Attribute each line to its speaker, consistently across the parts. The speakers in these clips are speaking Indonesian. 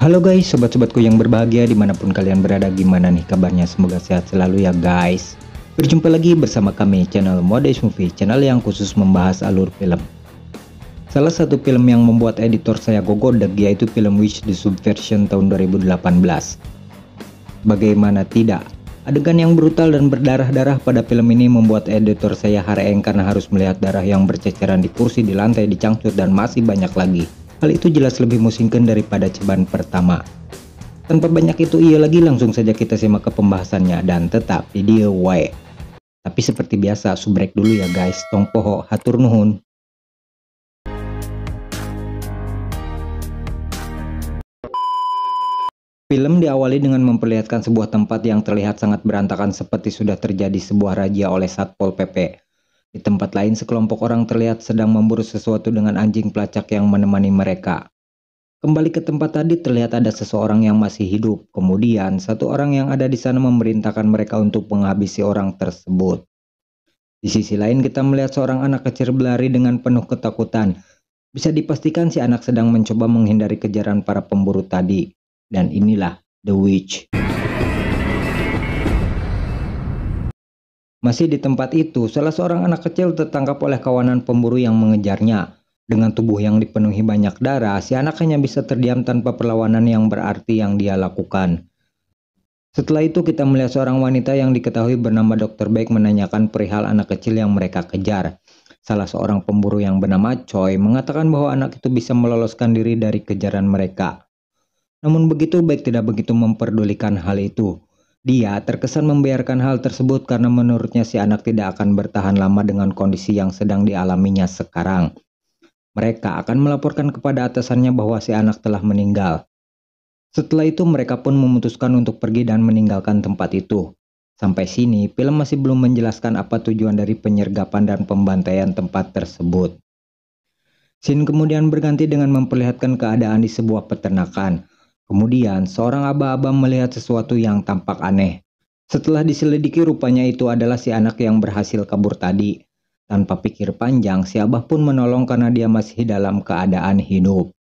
Speaker 1: Halo guys, sobat-sobatku yang berbahagia dimanapun kalian berada, gimana nih kabarnya? Semoga sehat selalu ya guys. Berjumpa lagi bersama kami channel Modest Movie, channel yang khusus membahas alur film. Salah satu film yang membuat editor saya gogodek yaitu film Witch the Subversion tahun 2018. Bagaimana tidak, adegan yang brutal dan berdarah-darah pada film ini membuat editor saya hareeng karena harus melihat darah yang berceceran di kursi, di lantai, di cangcut, dan masih banyak lagi. Hal itu jelas lebih musingkan daripada ceban pertama. Tanpa banyak itu lagi, langsung saja kita simak ke pembahasannya dan tetap video wae. Tapi seperti biasa, subrek dulu ya guys, tong poho hatur nuhun. Film diawali dengan memperlihatkan sebuah tempat yang terlihat sangat berantakan seperti sudah terjadi sebuah razia oleh Satpol PP. Di tempat lain, sekelompok orang terlihat sedang memburu sesuatu dengan anjing pelacak yang menemani mereka. Kembali ke tempat tadi, terlihat ada seseorang yang masih hidup. Kemudian, satu orang yang ada di sana memerintahkan mereka untuk menghabisi orang tersebut. Di sisi lain, kita melihat seorang anak kecil berlari dengan penuh ketakutan. Bisa dipastikan si anak sedang mencoba menghindari kejaran para pemburu tadi. Dan inilah The Witch. Masih di tempat itu, salah seorang anak kecil tertangkap oleh kawanan pemburu yang mengejarnya. Dengan tubuh yang dipenuhi banyak darah, si anak hanya bisa terdiam tanpa perlawanan yang berarti yang dia lakukan. Setelah itu kita melihat seorang wanita yang diketahui bernama Dr. Beck menanyakan perihal anak kecil yang mereka kejar. Salah seorang pemburu yang bernama Choi mengatakan bahwa anak itu bisa meloloskan diri dari kejaran mereka. Namun begitu, Beck tidak begitu memperdulikan hal itu. Dia terkesan membiarkan hal tersebut karena menurutnya si anak tidak akan bertahan lama dengan kondisi yang sedang dialaminya sekarang. Mereka akan melaporkan kepada atasannya bahwa si anak telah meninggal. Setelah itu mereka pun memutuskan untuk pergi dan meninggalkan tempat itu. Sampai sini film masih belum menjelaskan apa tujuan dari penyergapan dan pembantaian tempat tersebut. Scene kemudian berganti dengan memperlihatkan keadaan di sebuah peternakan. Kemudian, seorang aba-aba melihat sesuatu yang tampak aneh. Setelah diselidiki, rupanya itu adalah si anak yang berhasil kabur tadi. Tanpa pikir panjang, si abah pun menolong karena dia masih dalam keadaan hidup.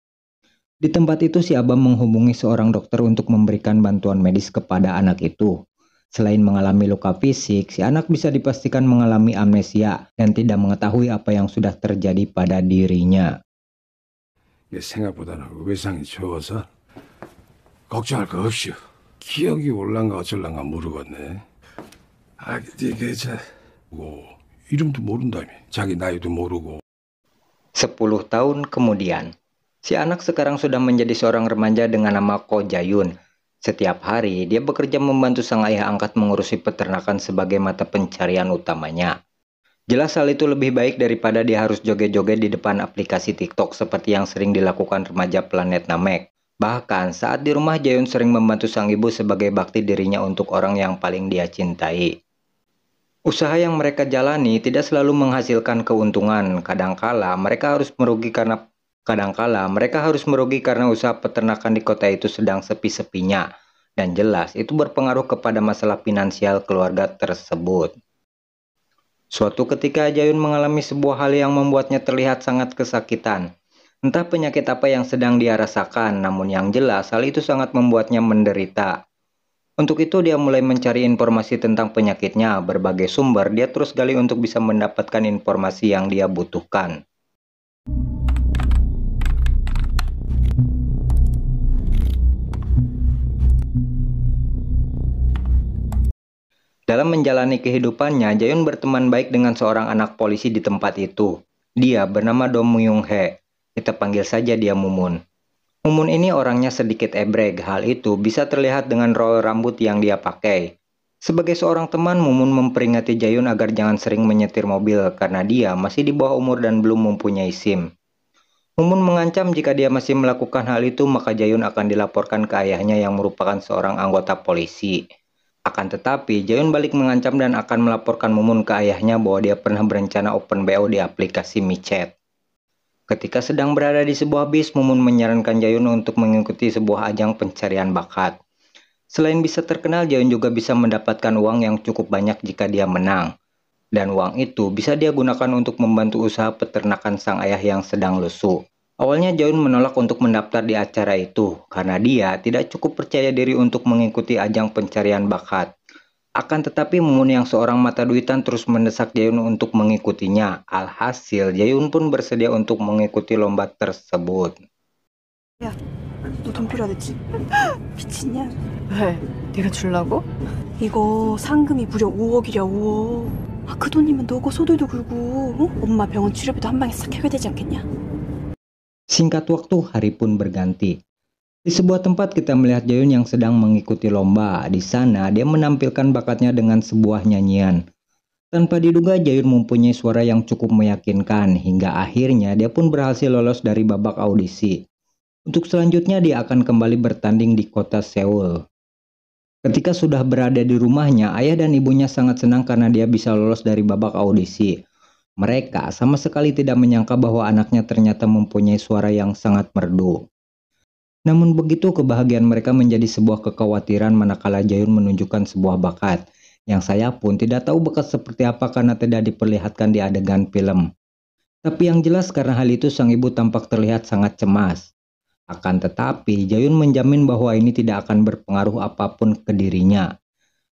Speaker 1: Di tempat itu, si abah menghubungi seorang dokter untuk memberikan bantuan medis kepada anak itu. Selain mengalami luka fisik, si anak bisa dipastikan mengalami amnesia dan tidak mengetahui apa yang sudah terjadi pada dirinya.
Speaker 2: 생각보다는 외상이 좋아서 걱정할 거 없이요. 기억이 올란가 어쩔란가 모르겠네. 이게 이름도 모른다며. 자기 나이도 모르고.
Speaker 1: 10 tahun kemudian, si anak sekarang sudah menjadi seorang remaja dengan nama Ko Jayun. Setiap hari, dia bekerja membantu sang ayah angkat mengurusi peternakan sebagai mata pencarian utamanya. Jelas hal itu lebih baik daripada dia harus joget-joget di depan aplikasi TikTok seperti yang sering dilakukan remaja planet Namek. Bahkan saat di rumah, Jayun sering membantu sang ibu sebagai bakti dirinya untuk orang yang paling dia cintai. Usaha yang mereka jalani tidak selalu menghasilkan keuntungan. Kadangkala mereka harus merugi karena usaha peternakan di kota itu sedang sepi-sepinya. Dan jelas itu berpengaruh kepada masalah finansial keluarga tersebut. Suatu ketika Jayun mengalami sebuah hal yang membuatnya terlihat sangat kesakitan. Entah penyakit apa yang sedang dia rasakan, namun yang jelas hal itu sangat membuatnya menderita. Untuk itu dia mulai mencari informasi tentang penyakitnya. Berbagai sumber dia terus gali untuk bisa mendapatkan informasi yang dia butuhkan. Dalam menjalani kehidupannya, Jayun berteman baik dengan seorang anak polisi di tempat itu. Dia bernama Do Myung Hee. Kita panggil saja dia Mumun. Mumun ini orangnya sedikit ebrek. Hal itu bisa terlihat dengan roll rambut yang dia pakai. Sebagai seorang teman, Mumun memperingati Jayun agar jangan sering menyetir mobil karena dia masih di bawah umur dan belum mempunyai SIM. Mumun mengancam jika dia masih melakukan hal itu maka Jayun akan dilaporkan ke ayahnya yang merupakan seorang anggota polisi. Akan tetapi, Jayun balik mengancam dan akan melaporkan Mumun ke ayahnya bahwa dia pernah berencana open BO di aplikasi micet. Ketika sedang berada di sebuah bis, Mumun menyarankan Jayun untuk mengikuti sebuah ajang pencarian bakat. Selain bisa terkenal, Jayun juga bisa mendapatkan uang yang cukup banyak jika dia menang. Dan uang itu bisa dia gunakan untuk membantu usaha peternakan sang ayah yang sedang lesu. Awalnya Jayun menolak untuk mendaftar di acara itu karena dia tidak cukup percaya diri untuk mengikuti ajang pencarian bakat. Akan tetapi Mumun yang seorang mata duitan terus mendesak Jayun untuk mengikutinya. Alhasil Jayun pun bersedia untuk mengikuti lomba tersebut.
Speaker 3: 야, 너 돈 필요하댔지? 미친냐?
Speaker 4: 왜? 네가 줄라고?
Speaker 3: 이거 상금이 무려 5억이랴, 5억. 아, 그 돈이면 너고 소들도 굴고, 어? 엄마 병원 치료비도 한 방에 싹 해결되지 않겠냐?
Speaker 1: Singkat waktu, hari pun berganti. Di sebuah tempat kita melihat Jayun yang sedang mengikuti lomba. Di sana dia menampilkan bakatnya dengan sebuah nyanyian. Tanpa diduga Jayun mempunyai suara yang cukup meyakinkan hingga akhirnya dia pun berhasil lolos dari babak audisi. Untuk selanjutnya dia akan kembali bertanding di kota Seoul. Ketika sudah berada di rumahnya, ayah dan ibunya sangat senang karena dia bisa lolos dari babak audisi. Mereka sama sekali tidak menyangka bahwa anaknya ternyata mempunyai suara yang sangat merdu. Namun begitu kebahagiaan mereka menjadi sebuah kekhawatiran manakala Jayun menunjukkan sebuah bakat. Yang saya pun tidak tahu bakat seperti apa karena tidak diperlihatkan di adegan film. Tapi yang jelas karena hal itu sang ibu tampak terlihat sangat cemas. Akan tetapi, Jayun menjamin bahwa ini tidak akan berpengaruh apapun ke dirinya.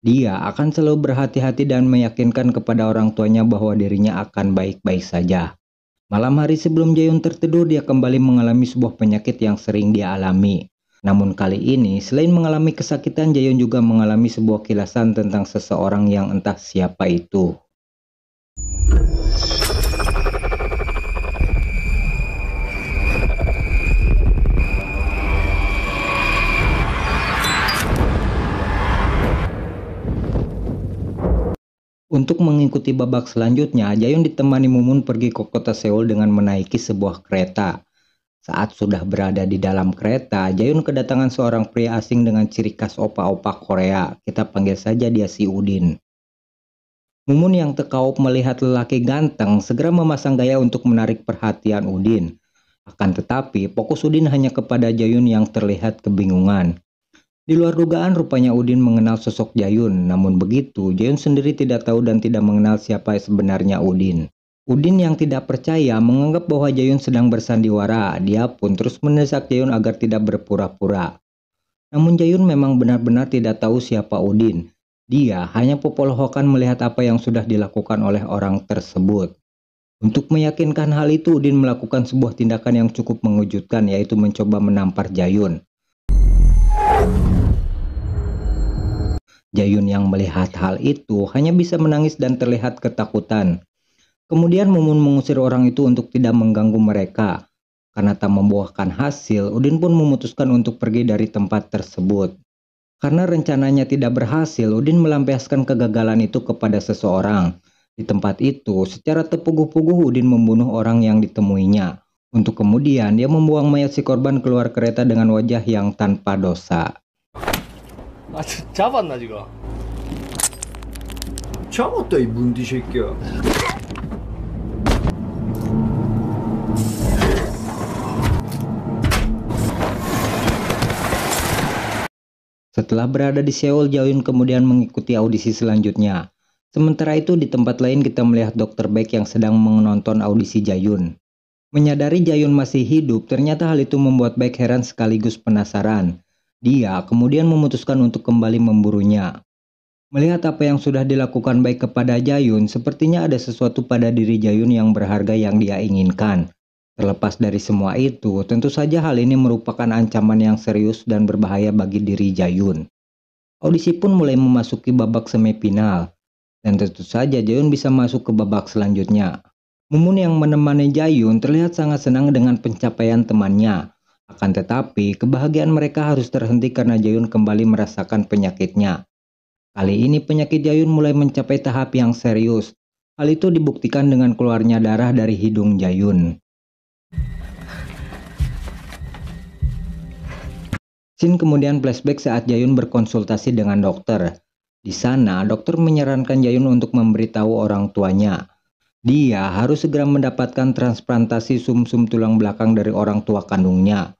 Speaker 1: Dia akan selalu berhati-hati dan meyakinkan kepada orang tuanya bahwa dirinya akan baik-baik saja. Malam hari sebelum Jayun tertidur, dia kembali mengalami sebuah penyakit yang sering dia alami. Namun kali ini, selain mengalami kesakitan, Jayun juga mengalami sebuah kilasan tentang seseorang yang entah siapa itu. Untuk mengikuti babak selanjutnya, Jayun ditemani Mumun pergi ke kota Seoul dengan menaiki sebuah kereta. Saat sudah berada di dalam kereta, Jayun kedatangan seorang pria asing dengan ciri khas opa-opa Korea. Kita panggil saja dia si Udin. Mumun yang tekaup melihat lelaki ganteng segera memasang gaya untuk menarik perhatian Udin. Akan tetapi, fokus Udin hanya kepada Jayun yang terlihat kebingungan. Di luar dugaan rupanya Udin mengenal sosok Jayun, namun begitu Jayun sendiri tidak tahu dan tidak mengenal siapa sebenarnya Udin. Udin yang tidak percaya menganggap bahwa Jayun sedang bersandiwara, dia pun terus mendesak Jayun agar tidak berpura-pura. Namun Jayun memang benar-benar tidak tahu siapa Udin. Dia hanya popolohokan melihat apa yang sudah dilakukan oleh orang tersebut. Untuk meyakinkan hal itu, Udin melakukan sebuah tindakan yang cukup mengejutkan, yaitu mencoba menampar Jayun. Jayun yang melihat hal itu hanya bisa menangis dan terlihat ketakutan. Kemudian Mumun mengusir orang itu untuk tidak mengganggu mereka. Karena tak membuahkan hasil, Udin pun memutuskan untuk pergi dari tempat tersebut. Karena rencananya tidak berhasil, Udin melampiaskan kegagalan itu kepada seseorang. Di tempat itu, secara terpuguh-puguh Udin membunuh orang yang ditemuinya. Untuk kemudian dia membuang mayat si korban keluar kereta dengan wajah yang tanpa dosa.
Speaker 5: 아, 잡았나 지금?
Speaker 6: 잡았다 이 문디 새끼야.
Speaker 1: Setelah berada di Seoul, Jayun kemudian mengikuti audisi selanjutnya. Sementara itu di tempat lain kita melihat Dr. Baek yang sedang menonton audisi Jayun. Menyadari Jayun masih hidup, ternyata hal itu membuat Baek heran sekaligus penasaran. Dia kemudian memutuskan untuk kembali memburunya. Melihat apa yang sudah dilakukan Baek kepada Jayun, sepertinya ada sesuatu pada diri Jayun yang berharga yang dia inginkan. Terlepas dari semua itu, tentu saja hal ini merupakan ancaman yang serius dan berbahaya bagi diri Jayun. Audisi pun mulai memasuki babak semifinal, dan tentu saja Jayun bisa masuk ke babak selanjutnya. Mumun yang menemani Jayun terlihat sangat senang dengan pencapaian temannya. Akan tetapi, kebahagiaan mereka harus terhenti karena Jayun kembali merasakan penyakitnya. Kali ini penyakit Jayun mulai mencapai tahap yang serius. Hal itu dibuktikan dengan keluarnya darah dari hidung Jayun. Scene kemudian flashback saat Jayun berkonsultasi dengan dokter. Di sana, dokter menyarankan Jayun untuk memberitahu orang tuanya. Dia harus segera mendapatkan transplantasi sumsum tulang belakang dari orang tua kandungnya.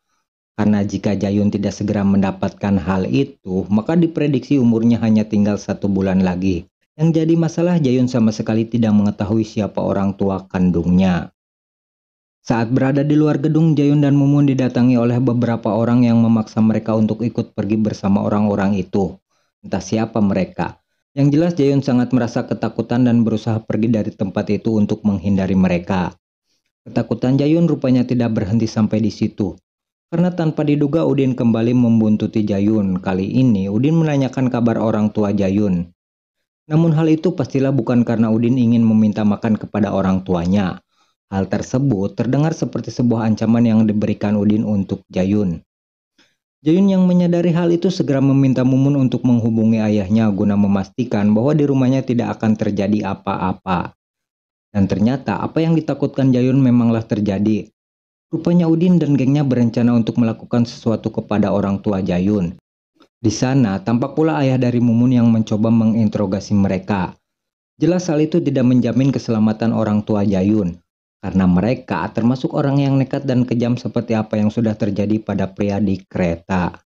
Speaker 1: Karena jika Jayun tidak segera mendapatkan hal itu, maka diprediksi umurnya hanya tinggal 1 bulan lagi. Yang jadi masalah, Jayun sama sekali tidak mengetahui siapa orang tua kandungnya. Saat berada di luar gedung, Jayun dan Mumun didatangi oleh beberapa orang yang memaksa mereka untuk ikut pergi bersama orang-orang itu. Entah siapa mereka. Yang jelas Jayun sangat merasa ketakutan dan berusaha pergi dari tempat itu untuk menghindari mereka. Ketakutan Jayun rupanya tidak berhenti sampai di situ. Karena tanpa diduga Udin kembali membuntuti Jayun. Kali ini Udin menanyakan kabar orang tua Jayun. Namun hal itu pastilah bukan karena Udin ingin meminta makan kepada orang tuanya. Hal tersebut terdengar seperti sebuah ancaman yang diberikan Udin untuk Jayun. Jayun yang menyadari hal itu segera meminta Mumun untuk menghubungi ayahnya guna memastikan bahwa di rumahnya tidak akan terjadi apa-apa. Dan ternyata apa yang ditakutkan Jayun memanglah terjadi. Rupanya Udin dan gengnya berencana untuk melakukan sesuatu kepada orang tua Jayun. Di sana tampak pula ayah dari Mumun yang mencoba menginterogasi mereka. Jelas hal itu tidak menjamin keselamatan orang tua Jayun. Karena mereka termasuk orang yang nekat dan kejam seperti apa yang sudah terjadi pada pria di kereta.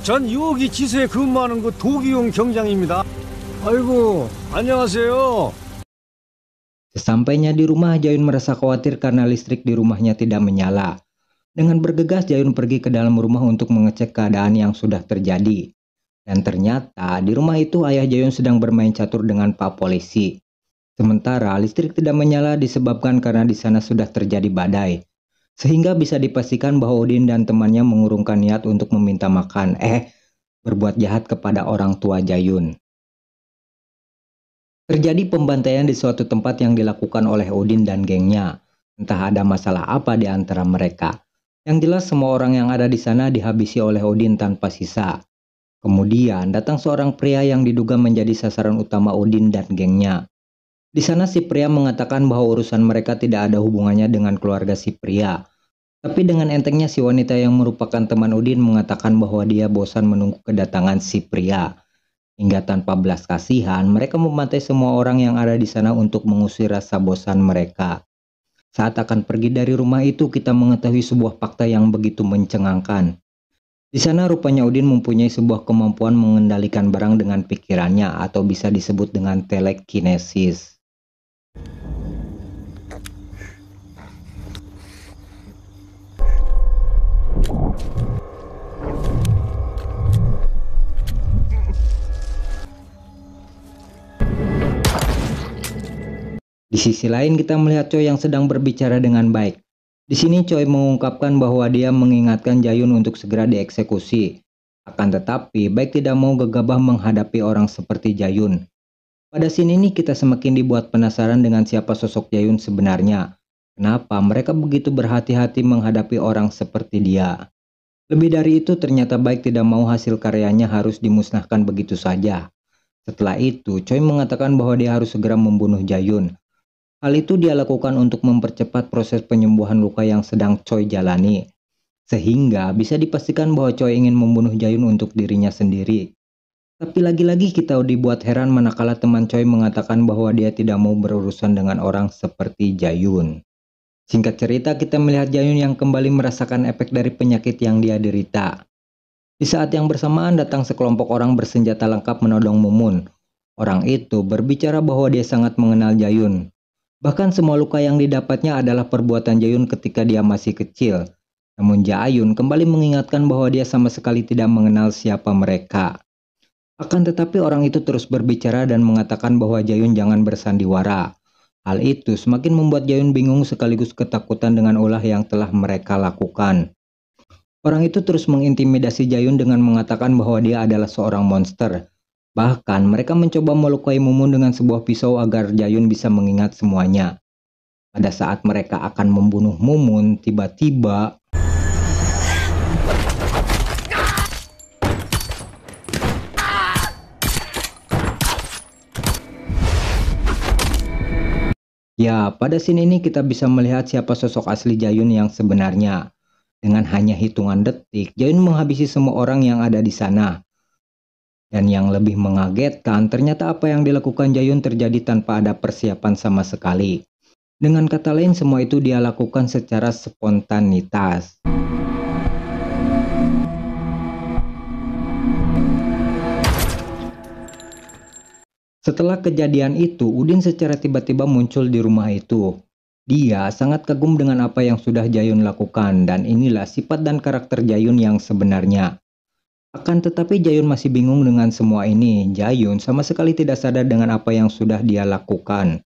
Speaker 6: 전 6호기 지소에 근무하는 그 도기용 경장입니다. 아이고, 안녕하세요.
Speaker 1: Sesampainya di rumah, Jayun merasa khawatir karena listrik di rumahnya tidak menyala. Dengan bergegas, Jayun pergi ke dalam rumah untuk mengecek keadaan yang sudah terjadi. Dan ternyata di rumah itu ayah Jayun sedang bermain catur dengan Pak Polisi. Sementara listrik tidak menyala disebabkan karena di sana sudah terjadi badai. Sehingga bisa dipastikan bahwa Udin dan temannya mengurungkan niat untuk meminta makan, berbuat jahat kepada orang tua Jayun. Terjadi pembantaian di suatu tempat yang dilakukan oleh Udin dan gengnya. Entah ada masalah apa di antara mereka. Yang jelas semua orang yang ada di sana dihabisi oleh Udin tanpa sisa. Kemudian datang seorang pria yang diduga menjadi sasaran utama Udin dan gengnya. Di sana si pria mengatakan bahwa urusan mereka tidak ada hubungannya dengan keluarga si pria. Tapi dengan entengnya si wanita yang merupakan teman Udin mengatakan bahwa dia bosan menunggu kedatangan si pria. Hingga tanpa belas kasihan mereka membantai semua orang yang ada di sana untuk mengusir rasa bosan mereka. Saat akan pergi dari rumah itu kita mengetahui sebuah fakta yang begitu mencengangkan. Di sana rupanya Udin mempunyai sebuah kemampuan mengendalikan barang dengan pikirannya atau bisa disebut dengan telekinesis. Di sisi lain kita melihat Choi yang sedang berbicara dengan baik. Di sini Choi mengungkapkan bahwa dia mengingatkan Jayun untuk segera dieksekusi. Akan tetapi, baik tidak mau gegabah menghadapi orang seperti Jayun. Pada sini ini kita semakin dibuat penasaran dengan siapa sosok Jayun sebenarnya. Kenapa mereka begitu berhati-hati menghadapi orang seperti dia. Lebih dari itu, ternyata baik tidak mau hasil karyanya harus dimusnahkan begitu saja. Setelah itu, Choi mengatakan bahwa dia harus segera membunuh Jayun. Hal itu dia lakukan untuk mempercepat proses penyembuhan luka yang sedang Choi jalani. Sehingga bisa dipastikan bahwa Choi ingin membunuh Jayun untuk dirinya sendiri. Tapi lagi-lagi kita dibuat heran manakala teman Choi mengatakan bahwa dia tidak mau berurusan dengan orang seperti Jayun. Singkat cerita kita melihat Jayun yang kembali merasakan efek dari penyakit yang dia derita. Di saat yang bersamaan datang sekelompok orang bersenjata lengkap menodong Mumun. Orang itu berbicara bahwa dia sangat mengenal Jayun. Bahkan semua luka yang didapatnya adalah perbuatan Jayun ketika dia masih kecil. Namun Jayun kembali mengingatkan bahwa dia sama sekali tidak mengenal siapa mereka. Akan tetapi orang itu terus berbicara dan mengatakan bahwa Jayun jangan bersandiwara. Hal itu semakin membuat Jayun bingung sekaligus ketakutan dengan ulah yang telah mereka lakukan. Orang itu terus mengintimidasi Jayun dengan mengatakan bahwa dia adalah seorang monster. Bahkan mereka mencoba melukai Mumun dengan sebuah pisau agar Jayun bisa mengingat semuanya. Pada saat mereka akan membunuh Mumun, tiba-tiba ya, pada scene ini kita bisa melihat siapa sosok asli Jayun yang sebenarnya. Dengan hanya hitungan detik, Jayun menghabisi semua orang yang ada di sana. Dan yang lebih mengagetkan, ternyata apa yang dilakukan Jayun terjadi tanpa ada persiapan sama sekali. Dengan kata lain, semua itu dia lakukan secara spontanitas. Setelah kejadian itu, Udin secara tiba-tiba muncul di rumah itu. Dia sangat kagum dengan apa yang sudah Jayun lakukan, dan inilah sifat dan karakter Jayun yang sebenarnya. Akan tetapi Jayun masih bingung dengan semua ini. Jayun sama sekali tidak sadar dengan apa yang sudah dia lakukan.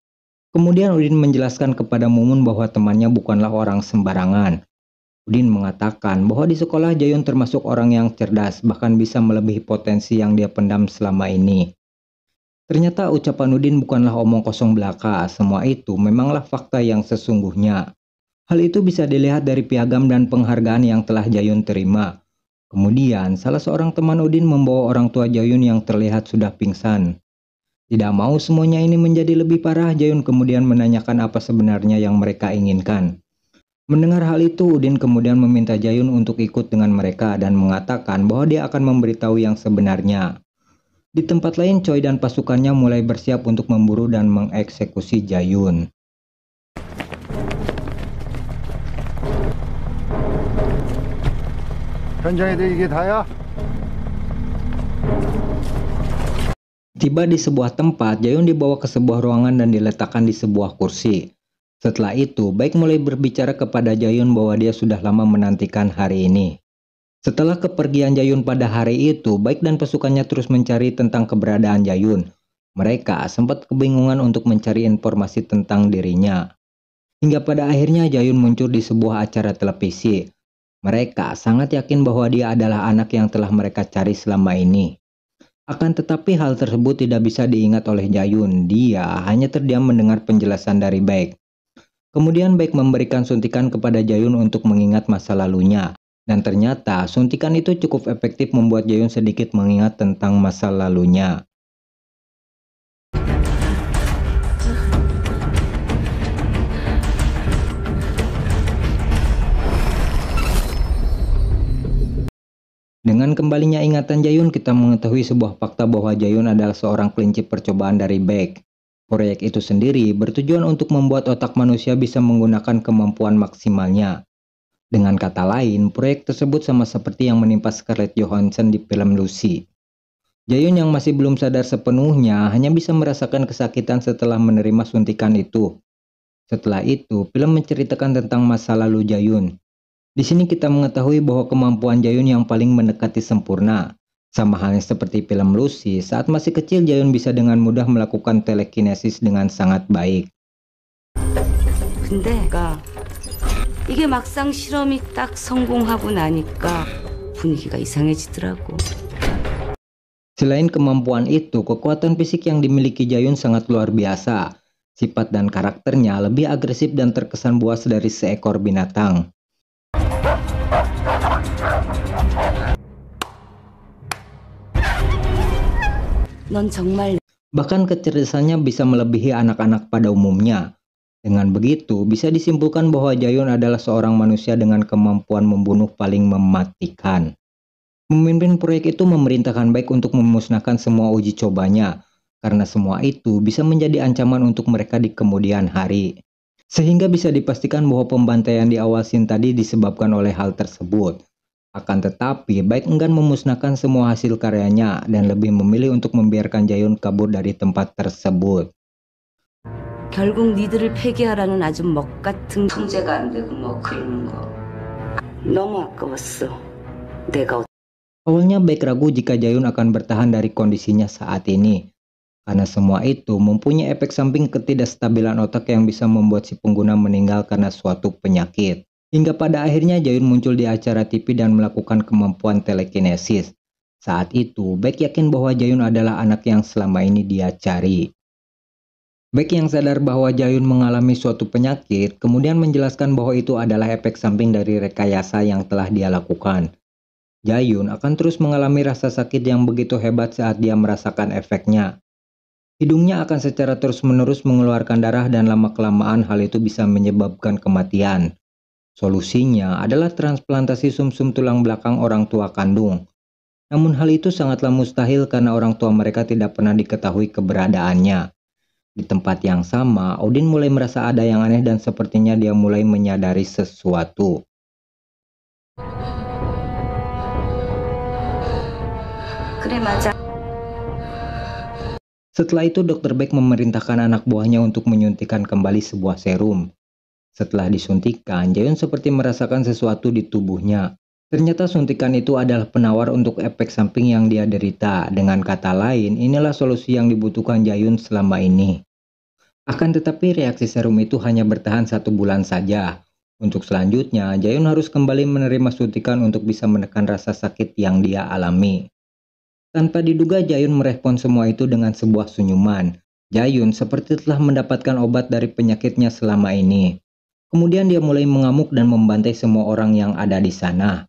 Speaker 1: Kemudian Udin menjelaskan kepada Mumun bahwa temannya bukanlah orang sembarangan. Udin mengatakan bahwa di sekolah Jayun termasuk orang yang cerdas, bahkan bisa melebihi potensi yang dia pendam selama ini. Ternyata ucapan Udin bukanlah omong kosong belaka, semua itu memanglah fakta yang sesungguhnya. Hal itu bisa dilihat dari piagam dan penghargaan yang telah Jayun terima. Kemudian, salah seorang teman Udin membawa orang tua Jayun yang terlihat sudah pingsan. Tidak mau semuanya ini menjadi lebih parah, Jayun kemudian menanyakan apa sebenarnya yang mereka inginkan. Mendengar hal itu, Udin kemudian meminta Jayun untuk ikut dengan mereka dan mengatakan bahwa dia akan memberitahu yang sebenarnya. Di tempat lain, Choi dan pasukannya mulai bersiap untuk memburu dan mengeksekusi Jayun.
Speaker 6: 현장에도 이게 다야?
Speaker 1: Tiba di sebuah tempat, Jayun dibawa ke sebuah ruangan dan diletakkan di sebuah kursi. Setelah itu, Baek mulai berbicara kepada Jayun bahwa dia sudah lama menantikan hari ini. Setelah kepergian Jayun pada hari itu, Baek dan pasukannya terus mencari tentang keberadaan Jayun. Mereka sempat kebingungan untuk mencari informasi tentang dirinya. Hingga pada akhirnya Jayun muncul di sebuah acara televisi. Mereka sangat yakin bahwa dia adalah anak yang telah mereka cari selama ini. Akan tetapi hal tersebut tidak bisa diingat oleh Jayun. Dia hanya terdiam mendengar penjelasan dari Baek. Kemudian Baek memberikan suntikan kepada Jayun untuk mengingat masa lalunya. Dan ternyata suntikan itu cukup efektif membuat Jayun sedikit mengingat tentang masa lalunya. Dengan kembalinya ingatan Jayun, kita mengetahui sebuah fakta bahwa Jayun adalah seorang kelinci percobaan dari Baek. Proyek itu sendiri bertujuan untuk membuat otak manusia bisa menggunakan kemampuan maksimalnya. Dengan kata lain, proyek tersebut sama seperti yang menimpa Scarlett Johansson di film Lucy. Jayun yang masih belum sadar sepenuhnya hanya bisa merasakan kesakitan setelah menerima suntikan itu. Setelah itu, film menceritakan tentang masa lalu Jayun. Di sini kita mengetahui bahwa kemampuan Jayun yang paling mendekati sempurna. Sama halnya seperti film Lucy, saat masih kecil Jayun bisa dengan mudah melakukan telekinesis dengan sangat baik.
Speaker 7: 근데 이게 막상 실험이 딱 성공하고 나니까 분위기가 이상해지더라고.
Speaker 1: Selain kemampuan itu, kekuatan fisik yang dimiliki Jayun sangat luar biasa. Sifat dan karakternya lebih agresif dan terkesan buas dari seekor binatang.
Speaker 7: 넌 정말
Speaker 1: Bahkan kecerdasannya bisa melebihi anak-anak pada umumnya. Dengan begitu, bisa disimpulkan bahwa Jayun adalah seorang manusia dengan kemampuan membunuh paling mematikan. Memimpin proyek itu memerintahkan Baek untuk memusnahkan semua uji cobanya, karena semua itu bisa menjadi ancaman untuk mereka di kemudian hari. Sehingga bisa dipastikan bahwa pembantaian di awal scene tadi disebabkan oleh hal tersebut. Akan tetapi, Baek enggan memusnahkan semua hasil karyanya dan lebih memilih untuk membiarkan Jayun kabur dari tempat tersebut.
Speaker 7: 결국 니들을 폐기하라는 아주 먹 같은 통제가 안 되고 뭐 그러는 거 너무 아까웠어. 내가
Speaker 1: Awalnya Baek ragu jika Jayun akan bertahan dari kondisinya saat ini. Karena semua itu mempunyai efek samping ketidakstabilan otak yang bisa membuat si pengguna meninggal karena suatu penyakit. Hingga pada akhirnya Jayun muncul di acara TV dan melakukan kemampuan telekinesis. Saat itu, Baek yakin bahwa Jayun adalah anak yang selama ini dia cari. Baek yang sadar bahwa Jayun mengalami suatu penyakit, kemudian menjelaskan bahwa itu adalah efek samping dari rekayasa yang telah dia lakukan. Jayun akan terus mengalami rasa sakit yang begitu hebat saat dia merasakan efeknya. Hidungnya akan secara terus-menerus mengeluarkan darah dan lama-kelamaan hal itu bisa menyebabkan kematian. Solusinya adalah transplantasi sumsum tulang belakang orang tua kandung. Namun hal itu sangatlah mustahil karena orang tua mereka tidak pernah diketahui keberadaannya. Di tempat yang sama, Odin mulai merasa ada yang aneh dan sepertinya dia mulai menyadari sesuatu.
Speaker 7: 그래 맞아.
Speaker 1: Setelah itu Dr. Beck memerintahkan anak buahnya untuk menyuntikkan kembali sebuah serum. Setelah disuntikkan, Jayun seperti merasakan sesuatu di tubuhnya. Ternyata suntikan itu adalah penawar untuk efek samping yang dia derita. Dengan kata lain, inilah solusi yang dibutuhkan Jayun selama ini. Akan tetapi reaksi serum itu hanya bertahan 1 bulan saja. Untuk selanjutnya, Jayun harus kembali menerima suntikan untuk bisa menekan rasa sakit yang dia alami. Tanpa diduga, Jayun merespon semua itu dengan sebuah senyuman. Jayun seperti telah mendapatkan obat dari penyakitnya selama ini. Kemudian dia mulai mengamuk dan membantai semua orang yang ada di sana.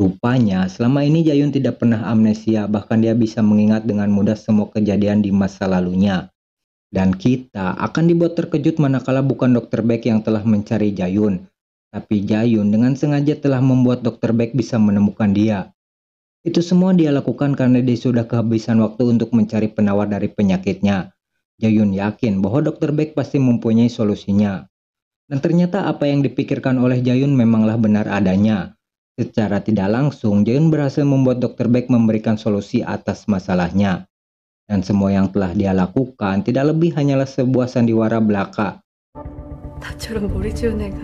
Speaker 1: Rupanya, selama ini Jayun tidak pernah amnesia, bahkan dia bisa mengingat dengan mudah semua kejadian di masa lalunya. Dan kita akan dibuat terkejut manakala bukan Dr. Beck yang telah mencari Jayun, tapi Jayun dengan sengaja telah membuat Dr. Beck bisa menemukan dia. Itu semua dia lakukan karena dia sudah kehabisan waktu untuk mencari penawar dari penyakitnya. Jayun yakin bahwa Dr. Beck pasti mempunyai solusinya. Dan ternyata apa yang dipikirkan oleh Jayun memanglah benar adanya. Secara tidak langsung, Jayun berhasil membuat Dr. Beck memberikan solusi atas masalahnya. Dan semua yang telah dia lakukan tidak lebih hanyalah sebuah sandiwara belaka.
Speaker 4: 나처럼 머리 지은 애가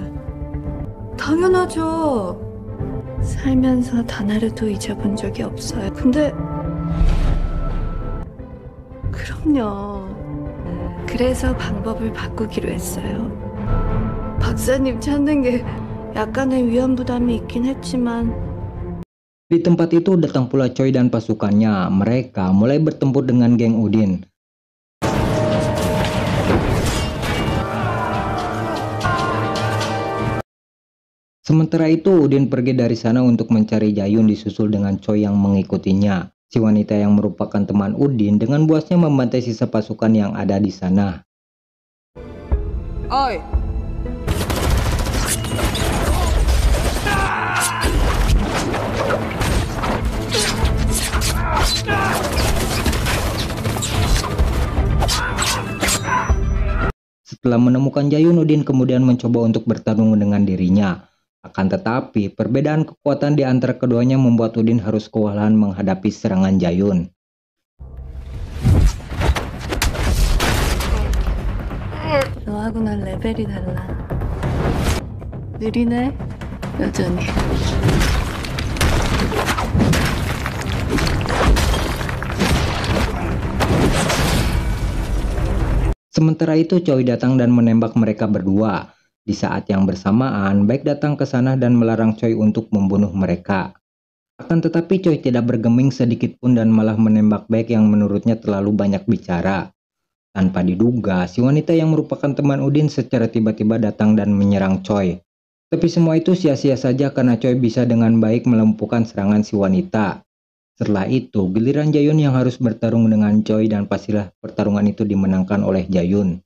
Speaker 4: 당연하죠. 살면서 단 하루도 잊어본 적이 없어요. 근데 그럼요. 그래서 방법을 바꾸기로 했어요. 박사님 찾는 게 약간의 위험 부담이 있긴 했지만
Speaker 1: Di tempat itu datang pula Choi dan pasukannya. Mereka mulai bertempur dengan geng Udin. Sementara itu Udin pergi dari sana untuk mencari Jayun disusul dengan Choi yang mengikutinya. Si wanita yang merupakan teman Udin dengan buasnya membantai sisa pasukan yang ada di sana.
Speaker 3: Oi.
Speaker 1: Setelah menemukan Jayun, Udin kemudian mencoba untuk bertarung dengan dirinya. Akan tetapi, perbedaan kekuatan di antara keduanya membuat Udin harus kewalahan menghadapi serangan Jayun.
Speaker 4: 너하고 난 레벨이 달라. 느리네, 여전히.
Speaker 1: Sementara itu Choi datang dan menembak mereka berdua. Di saat yang bersamaan, Baek datang ke sana dan melarang Choi untuk membunuh mereka. Akan tetapi Choi tidak bergeming sedikit pun dan malah menembak Baek yang menurutnya terlalu banyak bicara. Tanpa diduga, si wanita yang merupakan teman Udin secara tiba-tiba datang dan menyerang Choi. Tapi semua itu sia-sia saja karena Choi bisa dengan baik melumpuhkan serangan si wanita. Setelah itu, giliran Jayun yang harus bertarung dengan Choi dan pastilah pertarungan itu dimenangkan oleh Jayun.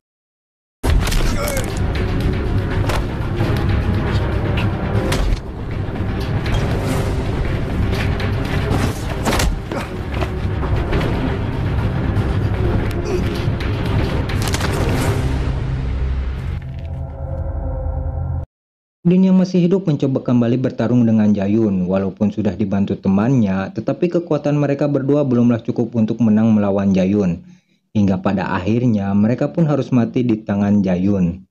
Speaker 1: Udin yang masih hidup mencoba kembali bertarung dengan Jayun. Walaupun sudah dibantu temannya, tetapi kekuatan mereka berdua belumlah cukup untuk menang melawan Jayun. Hingga pada akhirnya mereka pun harus mati di tangan Jayun.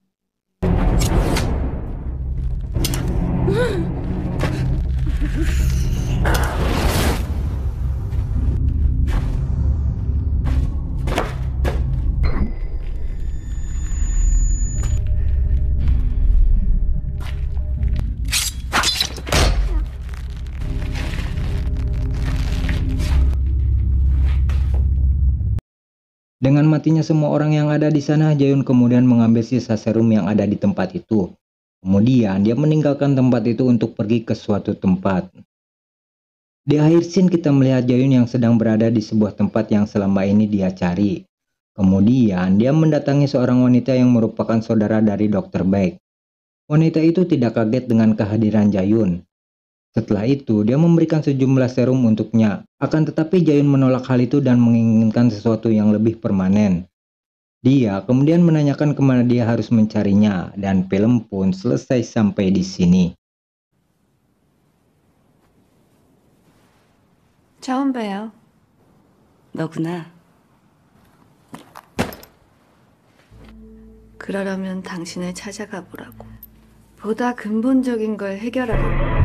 Speaker 1: Dengan matinya semua orang yang ada di sana, Jayun kemudian mengambil sisa serum yang ada di tempat itu. Kemudian dia meninggalkan tempat itu untuk pergi ke suatu tempat. Di akhir scene kita melihat Jayun yang sedang berada di sebuah tempat yang selama ini dia cari. Kemudian dia mendatangi seorang wanita yang merupakan saudara dari Dr. Beck. Wanita itu tidak kaget dengan kehadiran Jayun. Setelah itu, dia memberikan sejumlah serum untuknya. Akan tetapi Jayun menolak hal itu dan menginginkan sesuatu yang lebih permanen. Dia kemudian menanyakan kemana dia harus mencarinya, dan film pun selesai sampai di sini.
Speaker 4: 처음 봬요.
Speaker 7: 너구나.
Speaker 4: 그러려면 당신을 찾아가 보라고. 보다 근본적인 걸 해결하라고.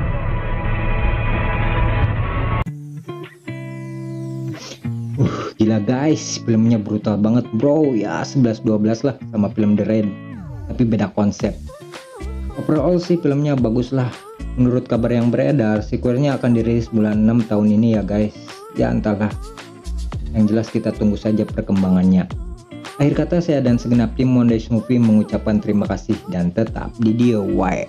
Speaker 1: Gila guys, filmnya brutal banget bro. Ya 11-12 lah sama film The Raid, tapi beda konsep. Overall sih filmnya bagus lah. Menurut kabar yang beredar, sequelnya akan dirilis bulan 6 tahun ini ya guys. Ya entahlah, yang jelas kita tunggu saja perkembangannya. Akhir kata, saya dan segenap tim Mondays Movie mengucapkan terima kasih dan tetap di DIY.